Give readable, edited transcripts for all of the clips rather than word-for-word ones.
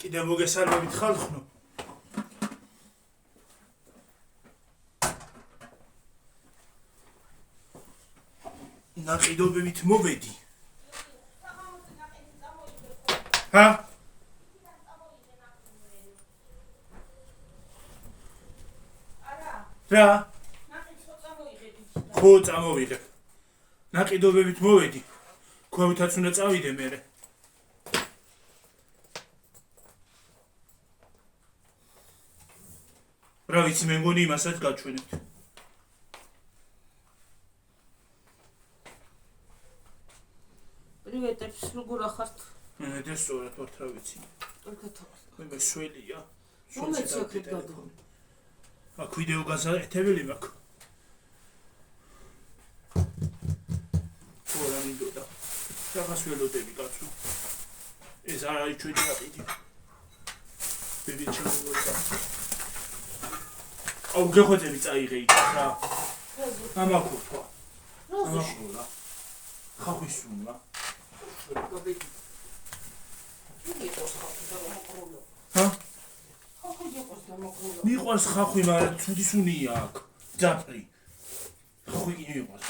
კიდე მოგესალმებით ხალხო. ნაყიდობებით მოვედი. ჰა? რა? ხო, წამოვიღებ. ნაყიდობებით მოვედი. ქვევითაც უნდა წავიდე მერე. რა ვიცი, მე მგონი იმასაც გაჩვენებთ. Привет, როგორ ახართ? მე დასწორად ვარ, რა ვიცი. მე მეშვილია. მომეც აქეთ გადო. აქ ვიდეო გაზეთებელი მაქვს. რა მინდოდა? რაღაც ველოდები კაცო. ეს არ არის ჩვენი აკიდი. ბიბიჩო მოგდა. აუ გეხოთები წაიღე იქ რა. ამაკურთვა. ამაკურა. ხახვისუნა. ჰა? მიყვარს ხახვი, მაგრამ ცუდისუნია აქ. ძაფრი. ხახვი კი მიყვარს.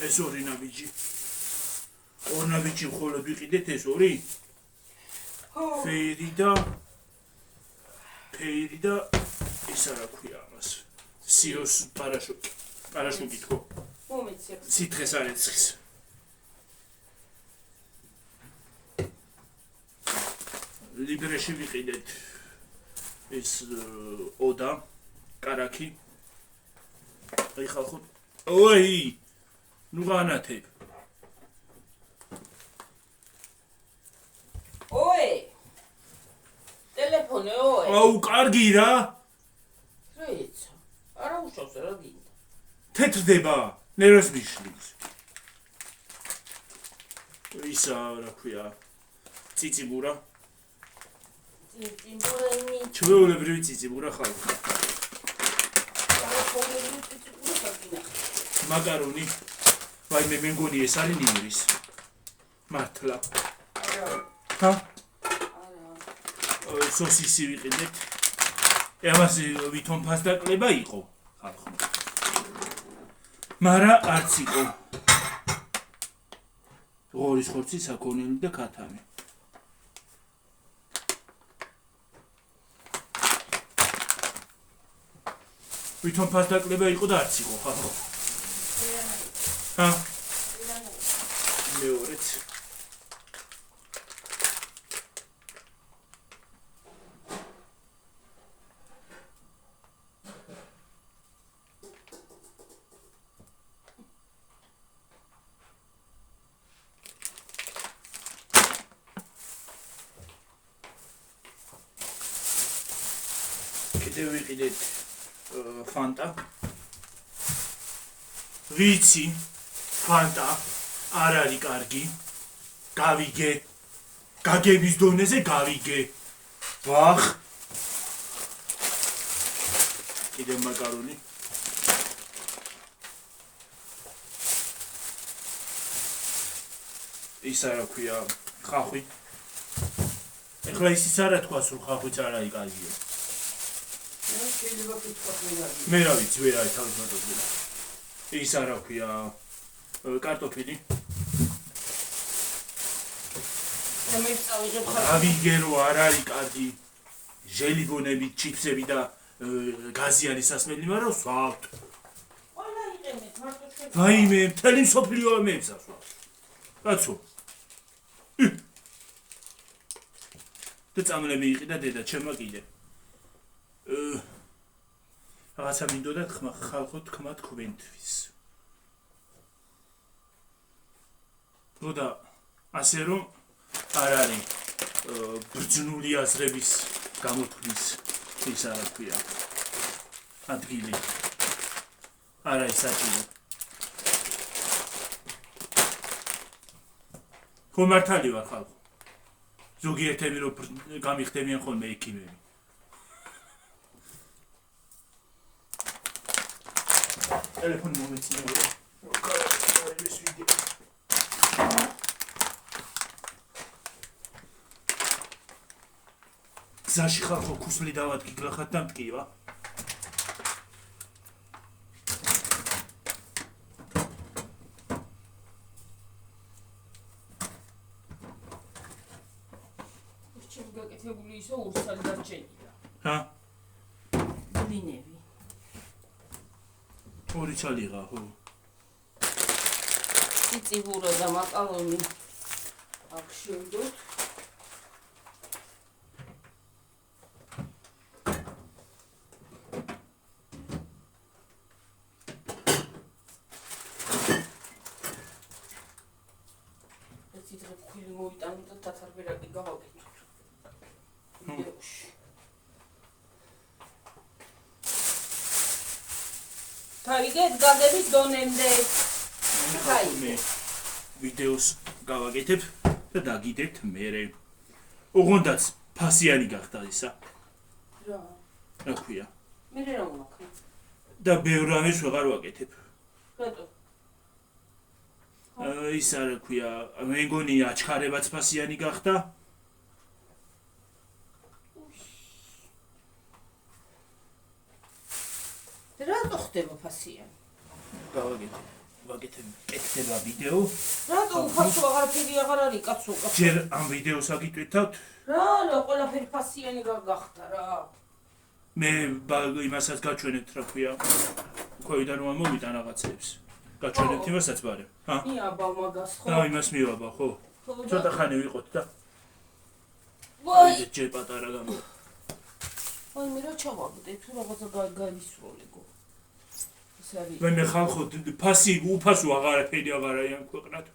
ეს ორი ნაბიჯი. ორ ნაბიჯი მხოლოდ ვიყიდეთ ეს ორი? ფეირი და ეს არა ქვია ამას. სიოს პარაშუტი. პარაშუტი თქო. მომეცი. სითხეს არ ეცხის. ლიბრეში ვიყიდეთ ეს ოდა კარაკი. აი ხალხო. ოი! ნუ განათებ. ოი! ტელეფონი ოი! აუ, კარგი რა! რეიცა. არა უშავს რა გინდა. თეთრდება, ნერვს მიშლის. ისა რა ქვია? ციციბურა. ციციბურენი. ჩვეულებრივი ციციბურა ხალხო. მაკარონი. ვაი მე მგონი ეს არის ნიმრის. მართლა. ჰა? სოსისი ვიყიდეთ. ამას ვითომ ფასდაკლება იყო ხალხო. მარა არც იყო. ღორის ხორცი, საქონელი და ქათამი. ვითომ ფასდაკლება იყო და არც იყო ხალხო. ჰა? მეორეც. კიდევ ვიყიდეთ ფანტა. ვიცი, ფანტა არ არის კარგი. გავიგე. გაგების დონეზე გავიგე. ვახ. კიდევ მაკარონი. ის არა ქვია ხახვი. ეხლა ისიც არა თქვას, რომ ხახვიც არ არის კარგია. მე რა ვიცი, ვერ არის თავის მატოზე. ის არა ქვია კარტოფილი. მე წავიღებ ხარ. გავიგე რომ არ არის კარგი. ჟელიბონები, ჩიფსები და გაზიანი სასმელი, მაგრამ სვავთ. ყველა იყენეთ, მარტო ჩვენ. ვაიმე, მთელი მსოფლიო მეცას ვარ. კაცო. და წამლები იყიდა დედა ჩემმა კიდე. რაღაცა მინდოდა ხალხო თქმა თქვენთვის. და ასე რომ არ არის ბრძნული აზრების გამოთქმის ის არა ქვია ადგილი. არ არის საჭირო. ხო მართალი ვარ ხალხო. ზოგიერთები რომ გამიხდებიან ხოლმე ექიმები. ტელეფონი მომეცინებოდა. გზაში ხალხო ქუსლი დავადგი გლახად და მტკივა. ჩემი გაკეთებული ისო ურსალი დარჩენია. ჰა? ბლინები. ორი ცალიღა, ხო. ციციბურა და მაკარონი აქ შევდოთ. მოვიტანოთ და თათარბერაკი გავაკეთოთ. ვიდეოში. თავიგეთ გაგების დონემდე. მე ვიდეოს გავაკეთებ და დაგიდეთ მერე. ოღონდაც ფასიანი გახდა ისა. რა? რა ქვია? მე რა ვაკეთე? და ბევრ რამეს ვეღარ ვაკეთებ. რატო? ის არა ქვია, მე მგონი აჩქარებაც ფასიანი გახდა. რატო ხდება ფასიანი? გავაკეთებ, კეთდება ვიდეო. რატო უფასო აღარაფერი აღარ არის კაცო? ჯერ ამ ვიდეოს აგიტვირთავთ. რა, ყველაფერი ფასიანი გახდა რა. მე იმასაც გაჩვენებთ რა ქვია. ქვევიდან რომ მოვიდა რაღაცებს. გაჩვენებთ იმასაც ბარემ. ჰა? აბა მაგას ხო? და იმას მივაბა ხო? ცოტა ხანი ვიყოთ და. ვაი, ჯერ პატარა გამო. აი მე რა ჩავაგდე, თუ რაღაცა გაისროლეგო. ეს არის. მე ხალხო ფასი უფასო აღარაფერი აღარ არის ამ ქვეყნად.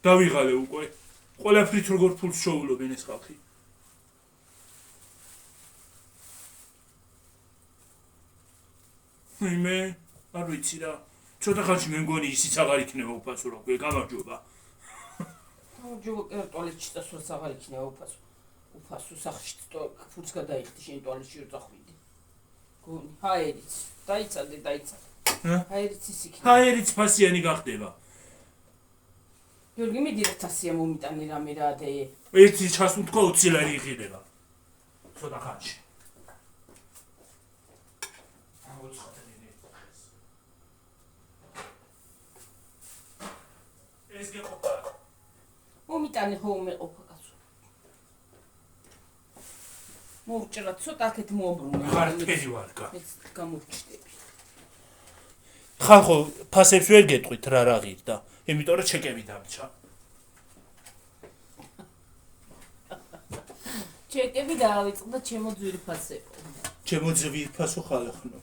დავიღალე უკვე. ყველაფრით როგორ ფულს შოულობენ ეს ხალხი. მე არ ვიცი რა. ცოტა ხანში მე მგონი ისიც აღარ იქნება უფასო რა ქვია, გამარჯობა. გამარჯობა, კერძო ტუალეტში წასვლაც აღარ იქნება უფასო. უფასო სახში ფულს გადაიხდი შენ ტუალეტში რომ წახვიდე. გონი, ჰაერიც, დაიცადე. ჰაერიც ის იქნება. ჰაერიც ფასიანი გახდება. გიორგი მიდი რა თასია მომიტანე რამე რა და ერთი ჩასუნთქვა 20 ლარი იღიდება. ცოტა ხანში. ეს გეყოფა. მომიტანე ხო მეყოფა კაცო. მოვჭრა ცოტა აქეთ მოაბრუნე. ხარტერი ვარგა. ეს გამოვჭდები. ხალხო ფასებს ვერ გეტყვით რა ღირდა. იმიტომ რომ ჩეკები დამჭა. ჩეკები დაავიწყდა ჩემო ძვირფასებო. ჩემო ძვირფასო ხალხო.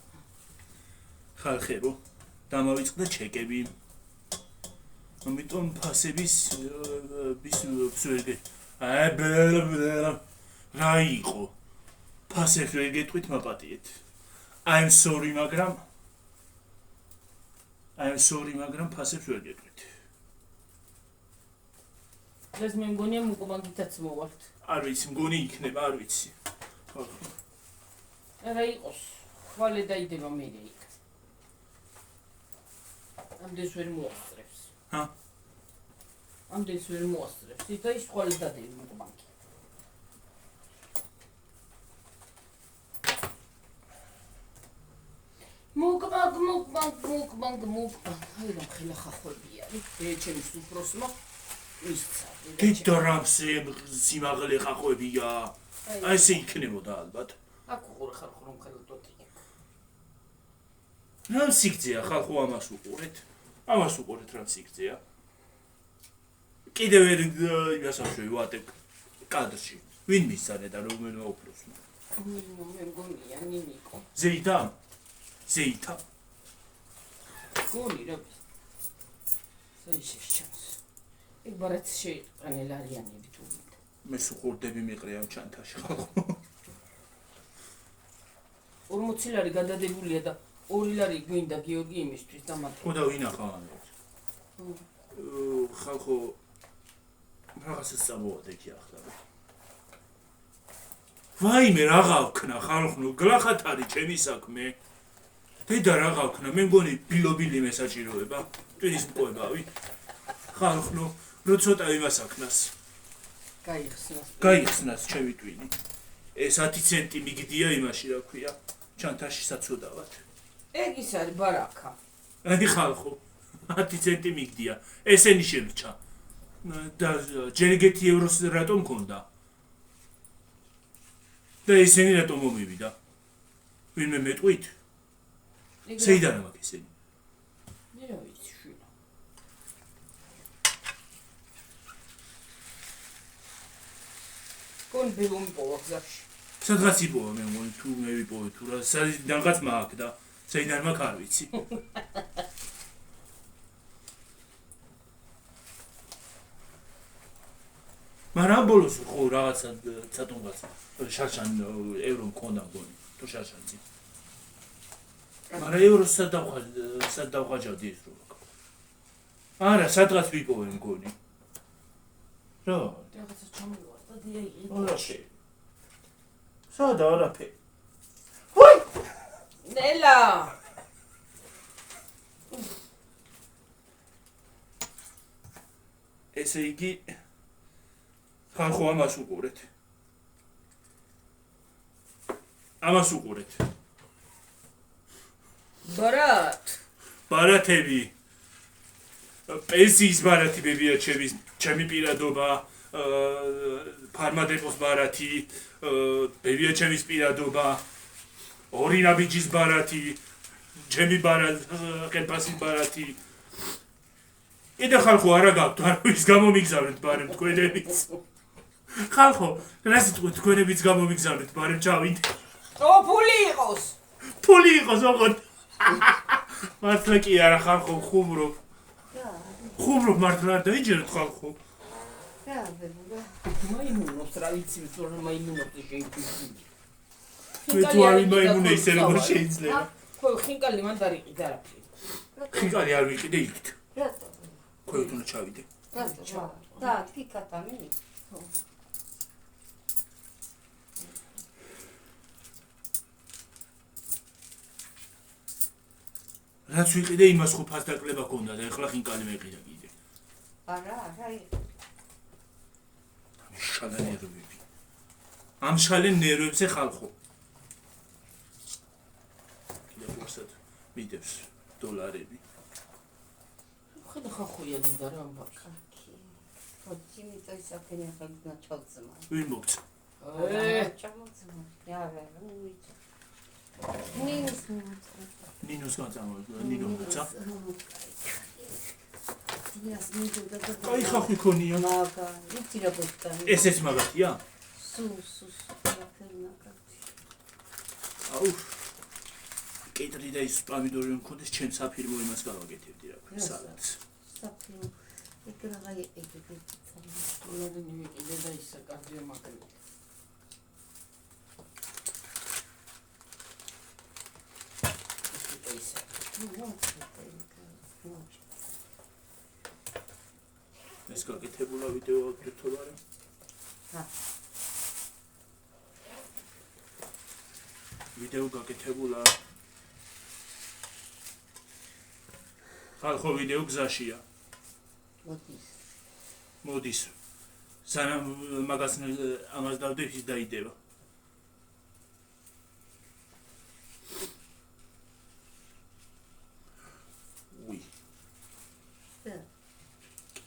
ხალხებო, დამავიწყდა ჩეკები. ამიტომ ფასების რა იყო? ფასებს ვერ გეტყვით მაპატიეთ. I'm sorry, მაგრამ ფასებს ვერ გეტყვით. ეს მე მგონია მუკობანგითაც მოვართ. არ ვიცი, მგონი იქნება, არ ვიცი. რა იყოს? ხვალე დაიდება მე იქ. ამდენს ვერ მოასწრებს. ჰა? ამდენს ვერ მოასწრებს. ის და ის ხვალე დადები მუკობანგი. მუკბანგ. აი რა ხელა ხახვები არის. ჩემი სუფროსმა მისცა. დიდრამსე სიმაღლე ხახვებია. აი ესე იქნებოდა ალბათ. აქ უყურე ხალხო რომ ხელა დოტია. რა სიგრძეა ხალხო ამას უყურეთ? ამას უყურეთ რა სიგრძეა? კიდევ იმასავშე ვატებ კადრში. ვინ მისცადე და რომელმა უფროსმა? მე მგონია ნინიკო. ზეიტა. გონი რა. საიშეშჩანს. ეგ ბარეთ შეიყანე ლარიანები თუ ვიდა. მე სუყურდები მიყრე ამ ჩანთაში ხალხო. 40 ლარი გადადებულია და 2 ლარი გვინდა გიორგი იმისთვის დამატება. ხო და ვინახავ ამას? ხალხო რაღაცა სამოვადე კი ახლა. ვაიმე რაღა ვქნა ხალხო, გლახათ არის ჩემი საქმე. დედა რაღა ვქნა, მე მგონი ბილობილი მესაჭიროება, ტვინის მყובავი. ხალხო, რო ცოტა იმას აქნას. გაიხსნას ჩემი ტვინი. ეს 10 ცენტი მიგდია იმაში, რა ქვია, ჩანთაში საცოდავად. ეგ ის არის ბარაკა. აი ხალხო, 10 ცენტი მიგდია. ესენი შემრჩა. და ჯერგეთი ევროს რატომ მქონდა? და ესენი რატომ მომივიდა? ვინმე მეტყვით? შეიდან მაგ ესენი. მე რა ვიცი, შვილო. კონ ბილომი პოვაგზაში. სადღაც იპოვა მე მგონი თუ მე ვიპოვე თუ რა საიდანღაც მაქვს და საიდან მაქვს არ ვიცი. მაგრამ ბოლოს ხო რაღაცა ცატონღაც შარშან ევრო მქონდა მგონი თუ შარშანძი. მაგრამ ევროს სად დავხვაჭავდი ეს რო. არა, სადღაც ვიპოვე მგონი. რა? რაღაცა ჩამოვარდა დიაი. ორაში. სადა არაფერი. ვაი! ნელა! ესე იგი ხალხო ამას უყურეთ. ამას უყურეთ. ბარათები. პენსიის ბარათი ბებია ჩემი პირადობა, ფარმადეპოს ბარათი, ბებია ჩემის პირადობა, ორი ნაბიჯის ბარათი, ჩემი ყელფასის ბარათი. კიდე ხალხო არა გაქვთ, არავის გამომიგზავნეთ ბარემ თქვენებიც. ხალხო, რას იტყვით თქვენებიც გამომიგზავნეთ ბარემ ჩავიდე. ფული იყოს. ფული იყოს ოღონდ. მართლა კი არა ხალხო, ხუმრობ. ხუმრობ მართლა არ დაიჯერეთ ხალხო. რა ვებულა. მაიმუნობს რა ვიცი, რომ მაიმუნობს შეიძლება. მე თუ არ იმაიმუნე ისე როგორ შეიძლება. ხო, ხინკალი მან დარიყიდა არაფერი. ხინკალი არ ვიყიდე იქით. რატო? ქვევით უნდა ჩავიდე. რატო? და თქვი კატამი. ხო. რაც ვიყიდე იმას ხო ფას დაკლება ქონდა და ეხლა ხინკალი მეყიდა კიდე. არა, შალე ნერვები. ამ შალე ნერვებზე ხალხო. კიდე ვერსად მიდევს დოლარები. ხედა ხახოია და რა ამბაკა. ხოჭი მიტო ისაფენი ახლა ჩავწმა. ვინ მოგცა? ჩამოწმა. არა, უიჭა. ნინოს გაწამოვა, ნინო მოგცა? დიას მიდო და აი ხახი ქონია. მაგა, იცი რა გოხდა. ესეც მაგათია? სუ, მაგათი. აუ. კედრი და ის პამიდორი რომ მქონდეს, ჩემს საფირმო იმას გავაკეთებდი რა ქვია, სალატს. საფირმო. ეგ რა იყიდე. დოლარები ვიყიდე და ისა კარგია მაგალითად. ეს გაკეთებულა ვიდეო აგვირთო არა? ვიდეო გაკეთებულა. ხალხო ვიდეო გზაშია. მოდის. სანამ მაგას ამას დავდებ ის დაიდება.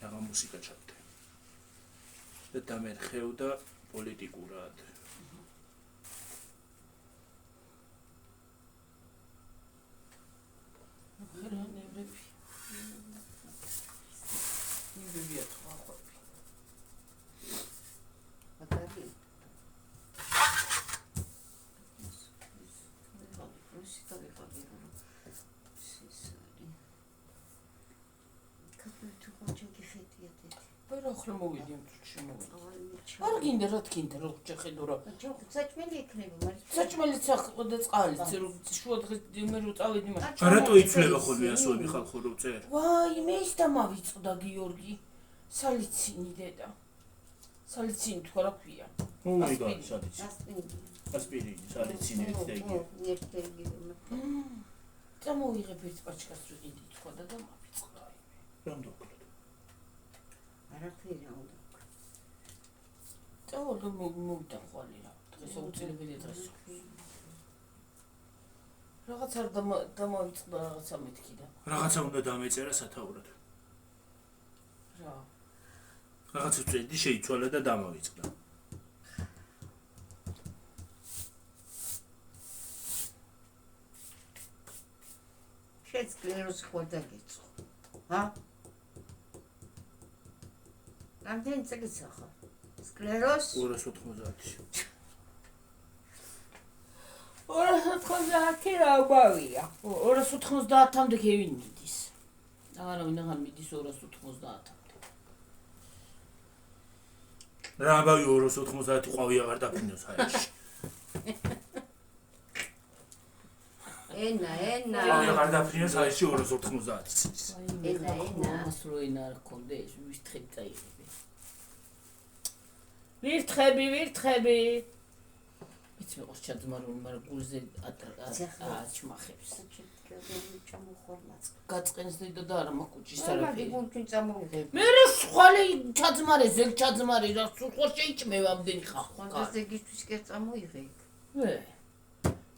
რა მუსიკა ჩავდე. და დამერხევდა პოლიტიკურად. ხერანევრები. ნებებია თვახვები. მაგარი. რა ახლა მოვიდი ამ წუთში მოვიდი. არ გინდა რა თქინდა რო ჭეხედო რა. საჭმელი იქნება, მაგრამ საჭმელიც ახლა და წყალიც რო შუა დღეს მე რო წავედი მაშინ. რატო იცვლება ხოლმე ასოები ხალხო რო წერ? ვაი, მე ის დამავიწყდა გიორგი. სალიცინი დედა. სალიცინი თქვა რა ქვია. ოი გა, სალიცინი. ასპირინი. ასპირინი, სალიცინი ერთი და იგივე. ერთი. წამოიღებ ერთ პაჩკას ვიყიდი თქვა და დამავიწყდა. რამ დავკრა? არაფერი რა უნდა. წავალ მოვიდა ხვალე რა. დღეს აუცილებელი დღეს. რაღაც არ დამავიწყდა რაღაცა მეთქი და. რაღაცა უნდა დამეწერა სათაურად. რა. რაღაცა წვედი შეიცვალა და დამავიწყდა. შენ სკლეროზი ხო დაგეწყო. ჰა? რამდენი წელიწადი ხარ? სკლეროზ? 290-ში. 290 რა გვავია. 290-მდე ქევინ მიდის. არავინ აღარ მიდის 290-მდე. რა ბავი 290 ყვავი აღარ დაფინოს აიში. ენა. ყვავი აღარ დაფინოს აიში 290-ს. ენა. მასროინა არ ქონდა ეს ვირთხები წაიღები. ვირთხები. იცი მეყოს ჩაძმარული, მაგრამ გულზე აჩმახებს. გაწყენს და არა მაკუჭის არაფერი. მე რა ხვალე ჩაძმარე, ზეგ ჩაძმარე რა სულ შეიჭმევა ამდენი ხახვა. ხონდა ზეგისთვის კი წამოიღე.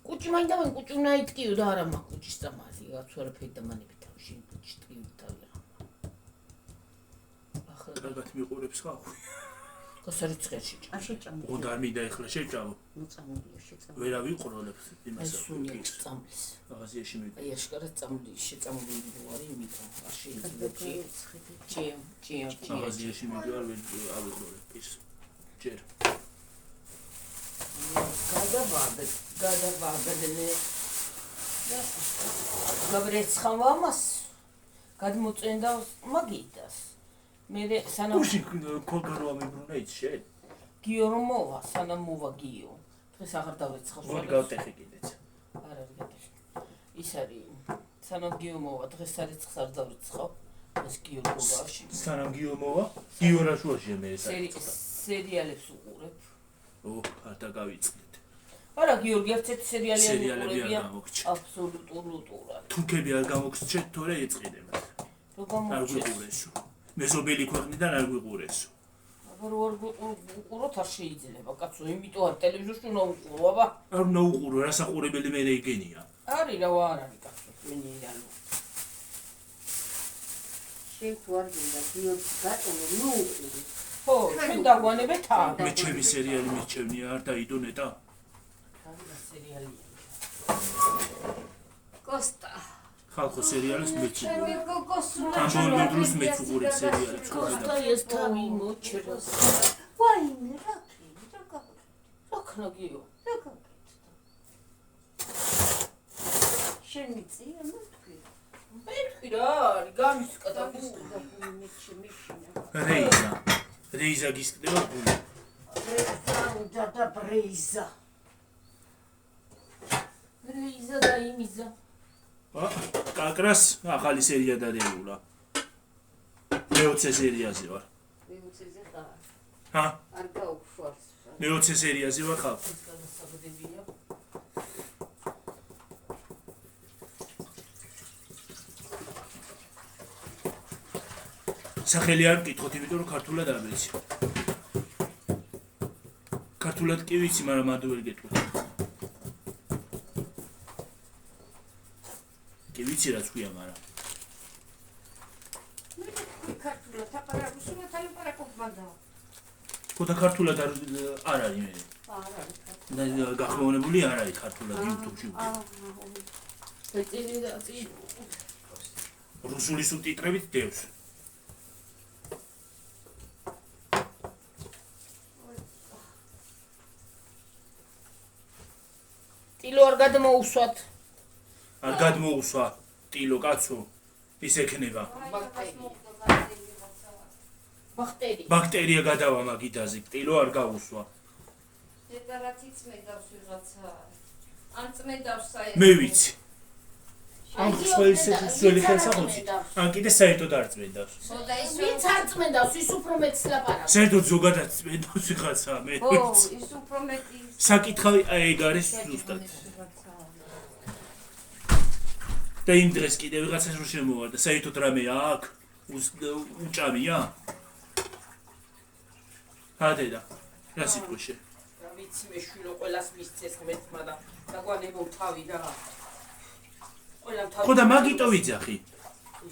კუჭი მაინდა მან კუჭი უნდა იტკიო და არა მაკუჭის წამალი, რაც არაფერი და მანები თავში კუჭი ტკივი თავი რა. ახლა კარგად მიყურებს ხახო. გასარიცხე შეჭა. შეჭამო. უნდა არ მინდა ეხლა შეჭავო. მოწამულია შეჭამო. ვერავინ ყროლებს იმას. სუნიად წამლის. მაღაზიაში მე. აი აშკარად წამული შეწამული ვარ იმიტომ არ შეიძლება ჭიო. მაღაზიაში მიდივარ ვერ ავიყროლებ პირს. ჯერ. გადავაბედნე. გაბრეცხავ ამას. გადმოწენდა მაგიდას. მე სანამ უშინ კოლგანოა მიბრუნა იცი შენ? გიო რომ მოვა, სანამ მოვა გიო. დღეს აღარ დავრეცხავ. მოდი გავტეხე კიდეც. არ არის გატეხე. ის არის სანამ გიო მოვა, დღეს სარეცხს არ დავრეცხავ. ეს გიო გოგაში. სანამ გიო მოვა, გიო რა შუაშია მე ეს. სერიალებს უყურებ. არ დაგავიწყდით. არა, გიორგი ერთ-ერთი სერიალები არ უყურებია. გამოგჩა. აბსოლუტურად. თურქები არ გამოგჩეთ, თორე ეწყიდება. რო არ გამოვჩეს. გვიყურესო. მეზობელი ქვეყნიდან არ გვიყურესო. აბა რო არ უყუროთ არ შეიძლება, კაცო, იმიტომ არ ტელევიზორში უნდა უყურო, აბა. არ უნდა უყურო, რასაყურებელი მე ეგენია. არის რა არ არის კაცო, მენიერალო. შენ თუ არ გინდა გიორგი გატონო, ნუ უყური. ხო, ჩვენ დაგვანებეთ ამ. მე ჩემი სერიალი მირჩევნია, არ დაიდო ნეტა. რა სერიალია. კოსტა. ხალხო სერიალებს მეცუღურებ. ჩემი გოგოს ამბოლო დროს მეცუღურებ სერიალებს. კოსტა ეს თავი მოჩეროს. ვაიმე, რა გაგვი. რა ქნა გიო? რა გაგვი. შენ მიწია მეთქვი. მეთქვი რა არის, გამისკა და რეიზა გისკდება გული. რეიზა და იმიზა. კაკრას ახალი სერია დადეულა. მე-20 სერიაზე ვარ. მე-20-ზე ხარ. ჰა? არ გაუშვარს. მე-20 სერიაზე ვარ ხალხო. ეს გადასაგდებია. სახელი არ მკითხოთ, იმიტომ რომ ქართულად არ ვიცი. ქართულად კი ვიცი, მაგრამ ადვე ვერ გეტყვი. კი ვიცი რაც ქვია, მაგრამ ქართულად აპარატუსულად ალაპარაკობ მაგა. ხოდა ქართულად არ არის მე. არ არის. და გახმოვანებული არ არის ქართულად YouTube-ში. რუსული სუბტიტრებით დევს. ტილო არ გადმოუსვათ. არ გადმოუსვა ტილო კაცო. ის ექნება. ბაქტერია გადავა მაგიდაზე, ტილო არ გაუსვა. დედარათიც მედავს ვიღაცა. ან წმედავს საერთოდ. მე ვიცი. ან სველი ხელსაყრელი. ან კიდე საერთოდ არ წმედავს. ხოდა ის ვინც არ წმენდავს, ის უფრო მეტს ლაპარაკობს. საერთოდ ზოგადად წმედავს ვიღაცა, მე ო, ვიცი. ის უფრო მეტი. საკითხავი ეგ არის ზუსტად. და იმ დღეს კიდე ვიღაცას რო შემოვარდა, საერთოდ რამე აქ უჭამია? ჰა დედა. რა სიტყვაში? რა ვიცი მე შვილო ყველას მისცეს ღმერთმა და დაგვანებო თავი რა. ყველამ თავი. ხო და მაგიტო ვიძახი.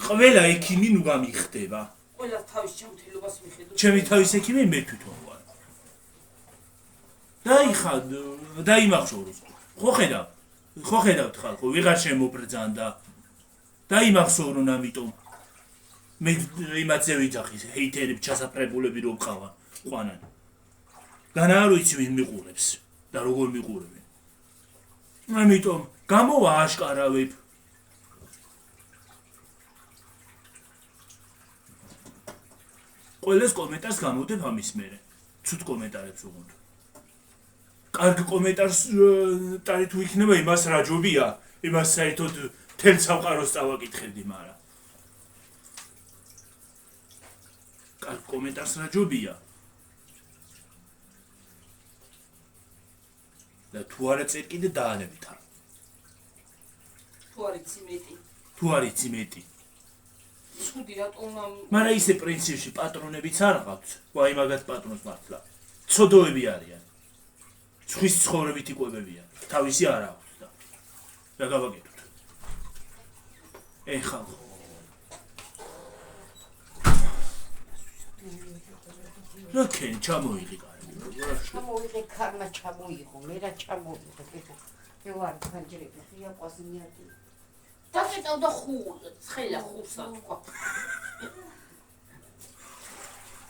ყველა ექიმი ნუ გამიხდება. ყველა თავის ჩამთელობას მიხედო. ჩემი თავის ექიმი მე თვითონ ვარ. დაიხად, დაიმახსოვროს. ხო ხედავთ ხალხო, ვიღარ შემობრძანდა. დაიმახსოვრონ ამიტომ. მე იმათზე ვიძახი, ჰეითერები ჩასაფრებულები რო ყავან, ყვანან. განა არ ვიცი ვინ მიყურებს და როგორ მიყურებენ. ამიტომ გამოვა აშკარავებ. ყველას კომენტარს გამოდებ ამის მერე. ცუდ კომენტარებს უღუნდ. კარგ კომენტარს ტარით თუ იქნება იმას რა ჯობია, იმას საერთოდ თელ სამყაროს წავაკითხებდი, მაგრამ კარგ კომენტარს რა ჯობია. და თუ არა წერ კიდე დაანებით არ. თუ არ იცი მეტი. თუ არ იცი მეტი. ცუდი რატომ მაგრამ ისე პრინციპში პატრონებიც არ ყავთ. ვაი მაგათ პატრონს მართლა. ცოდოები არიან. ცხვის ცხოვრებით იკვებებიან. თავისი არ აქვს და რა გავაკეთოთ. ხალხო. რა კენ ჩამოიღი კარი. ჩამოიღე ქარმა ჩამოიღო, მე რა ჩამოიღე. მე ვარ ფანჯრები, ხია ყვასინიათი. დაკეტავდა ცხელა ხურსა თქვა.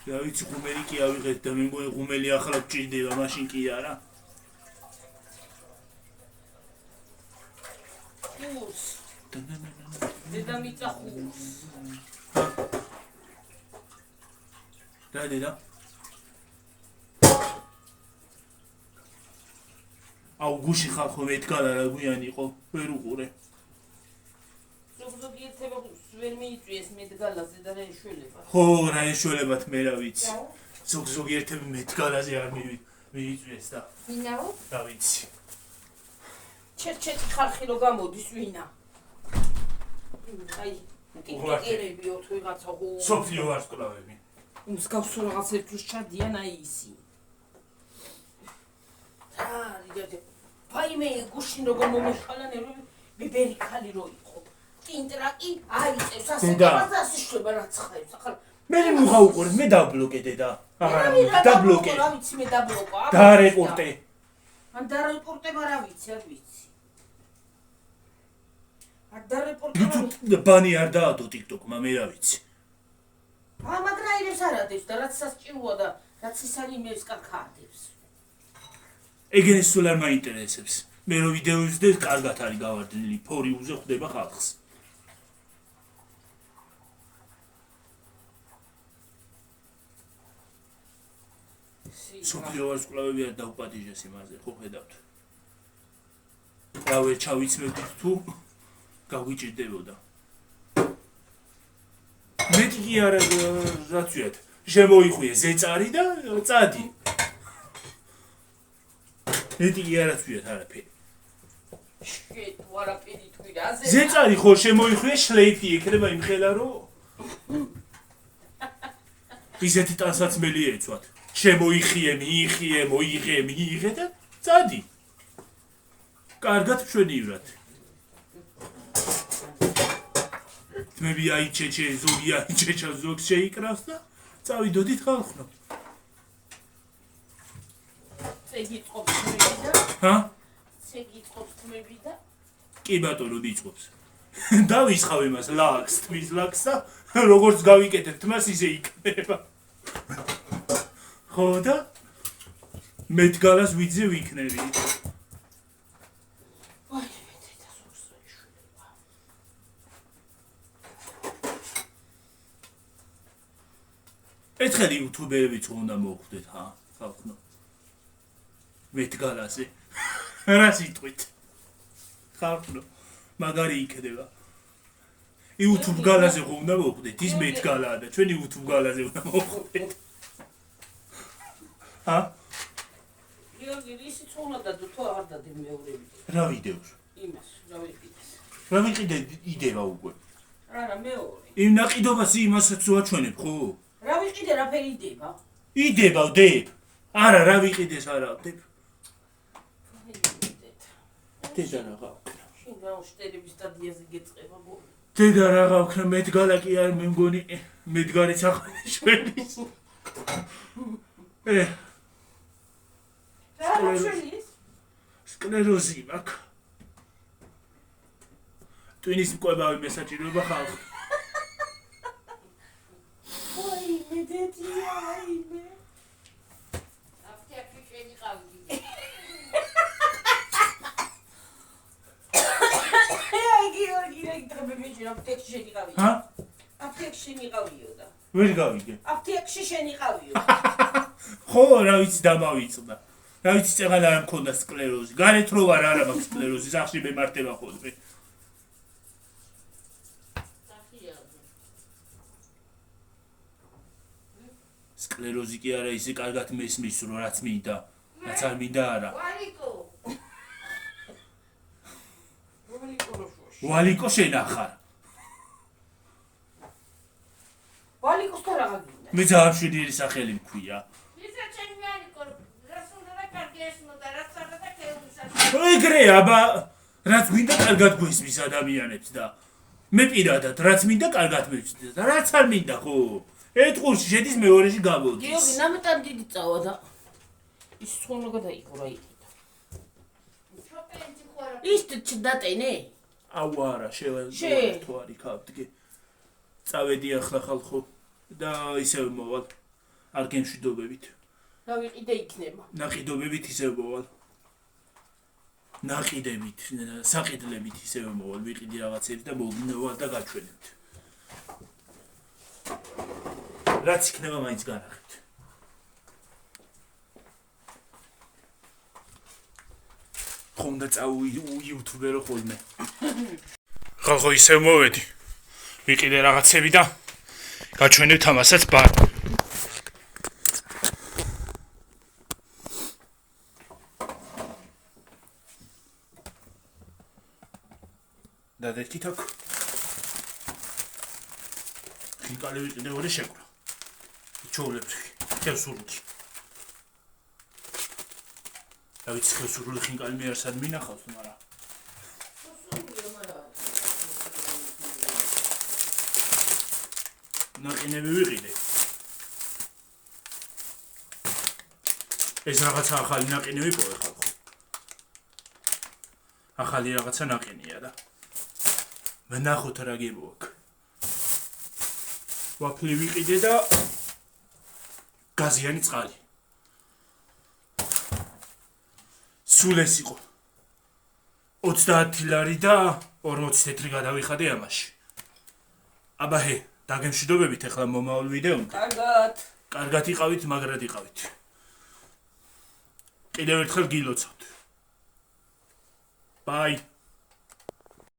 რა ვიცი ღუმელი კი ავიღეთ და მე მგონი ღუმელი ახლა ჭირდება, მაშინ კი არა. ხურს. დედამიწა ხურს. რა დედა? აუ გუში ხალხო მეთქალა რა გვიანი იყო, ვერ უყურე. ზოგ ერთება ვერ მიიწვიეს მედგალაზე და რა ეშველება. ხო, რა ეშველებათ მე რა ვიცი. ზოგ ერთები მეთქალაზე არ მიიწვიეს და ვინაო? რა ვიცი. ჩერჩეთი ხალხი რო გამოდის ვინა. აი, ტიკერები ოთხ ვიღაცა ხო. სოფლიო ვარსკვლავები. მსგავსო რაღაც ერთούς ჩადიან აი ისი. რიგადი. ფაიმე გუშინ როგორ მომეშალანე რომ მე ბერი ხალი რო იყო. ტინტრაკი აიწევს ასე გასაშლება რაც ხაებს. ახლა მე მუღაუყურე, მე დაბლოკე დედა. აღარა დაბლოკე. რა ვიცი მე დაბლოკა. დაარეპორტე. ან დაარეპორტება რა ვიცი, არ ვიცი. არ დაარეპორტება. YouTube ბანი არ დაადო TikTok-მა, მე რა ვიცი. მაგრაირებს არ ადებს და რაც სასჭიროა და რაც ის არის იმებს კარგადებს. ეგენეს სულ არ მაინტერესებს. მე რო ვიდეოებს ვიდე, კარგად არის გავარდნილი, ფორიუზე ხვდება ხალხს. სოფლიო ვარსკვლავები არ დაუპატიჟეს იმაზე, ხო ხედავთ. რა ვერ ჩავიცმევდით თუ გავიჭირდებოდა. მეტი კი არა რაც ვიათ, შემოიხვიე ზეწარი და წადი. მეტი კი არაც ვიათ არაფერი. შეკეთო არაფერი თქვია. ზეწარი ხო შემოიხვიე შლეიფი ექნება იმ ხელა რო ისეთი ტანსაცმელი ეცვათ. შემოიხიე, მიიხიე, მოიღე და წადი. კარგად მშვენივრად. თმები აიჩეჩე, ზოგი აიჩეჩა, ზოგს შეიკრავს და წავიდოდით ხალხო. წეგიწყობს თმები და? ჰა? წეგიწყობს თმები და? კი ბატონო დიწყობს. დავისხავ იმას ლაქს, თმის ლაქს და როგორც გავიკეთებ თმას ისე იქნება. ხო და მეთგალას ვიძე ვიქნები. ვაი, მე დედა სულსა ეშველება. ეთხელი იუთუბერებიც უნდა მოხვდეთ, ჰა, ხალხო. მეთგალაზე. რა სიტყვით? ხალხო, მაგარი იქნება. YouTube გალაზე უნდა მოხვდეთ, ის მეთგალაა და ჩვენ YouTube გალაზე უნდა მოხვდეთ. ჰა? გიორგი, ისიც უნდა დადო თუ არ დადე მეორები. რა ვიდეოს? იმას, რა ვიყიდე. რა ვიყიდე იდევა უკვე. რა მეორე. იმ ნაყიდობას იმასაც ვაჩვენებ, ხო? რა ვიყიდე, რა ფერი იდება? იდება, დებ. არა რა ვიყიდეს არა დებ დედა რა გავქნა შენ გავშტერების სტადიაზე გეწყება გონი დედა რა გავქნა მედგარა კი არ მე მგონი მედგარიც ახალი შველის რა შველის სკლეროზი მაქვს ტვინის მკვლევარი მესაჭიროება ხალხს ვაიმე დედი ვაიმე აფთიაქი შენიყავდი გიორგი რა გიტრებები აფთიაქში შენიყავი ჰა აფთიაქში შენიყავიო და ვერ გავიგე აფთიაქში შენიყავიო ხო რა ვიცი დამავიწყდა რა ვიცი წეღან არ მქონდა სკლეროზი გარეთ რო ვარ არა მაქვს სკლეროზი სახში მემართება ხოლმე სკლეროზი კი არა ისე კარგად მესმის რომ რაც მინდა რაც არ მინდა არა ვალიკო შენ ახარ ვალიკოს თუ რა გინდა მე ძალიან მშვიდიერი სახელი მქვია ეგრე აბა რაც მინდა კარგად გვესმის ადამიანებს და მე პირადად რაც მინდა კარგად მევცდი და რაც არ მინდა ხო ეთყურში შედის მეორეში გამოდის გიორგი ნამეტად დიდი წავა და ის ხოლმე გადაიყურა იყიდა ის დატენე აუ არა თუ არ იქავდგე წავედი ახლა ხალხო და ისევ მოვალ არ გემშვიდობებით რა ვიყიდე იქნება ნაყიდობებით ისევ მოვალ ნაყიდებით საყიდლებით ისევ მოვალ ვიყიდი რაღაცებს და მოვინავალ და გაჩვენებთ რაც იქნება მაინც განახეთ ხონდა იუთუბერო ხოლმე ხალხო ისევ მოვედი ვიყიდე რაღაცები და გაჩვენებთ ამასაც ბარ და დეთქით აქ ხინკალი ვიყიდე ორი შეკვრა ჩოვლებში ხევსურუთი და ვიცი ხევსურული ხინკალი მე არსად მინახავს მაგრამ ნაყინები ვიყიდე ეს რაღაცა ახალი ნაყინი ვიპოვე ხალხო ახალი რაღაცა ნაყინია და ვნახოთ რა გემოაქვს ვაფლი ვიყიდე და გაზიანი წყალი სულ ეს იყო 30 ლარი და 40 თეთრი გადავიხადე ამაში აბა ჰე დაგემშვიდობებით ახლა მომავალ ვიდეომდე კარგად იყავით მაგრად იყავით კიდევ ერთხელ გილოცავთ ბაი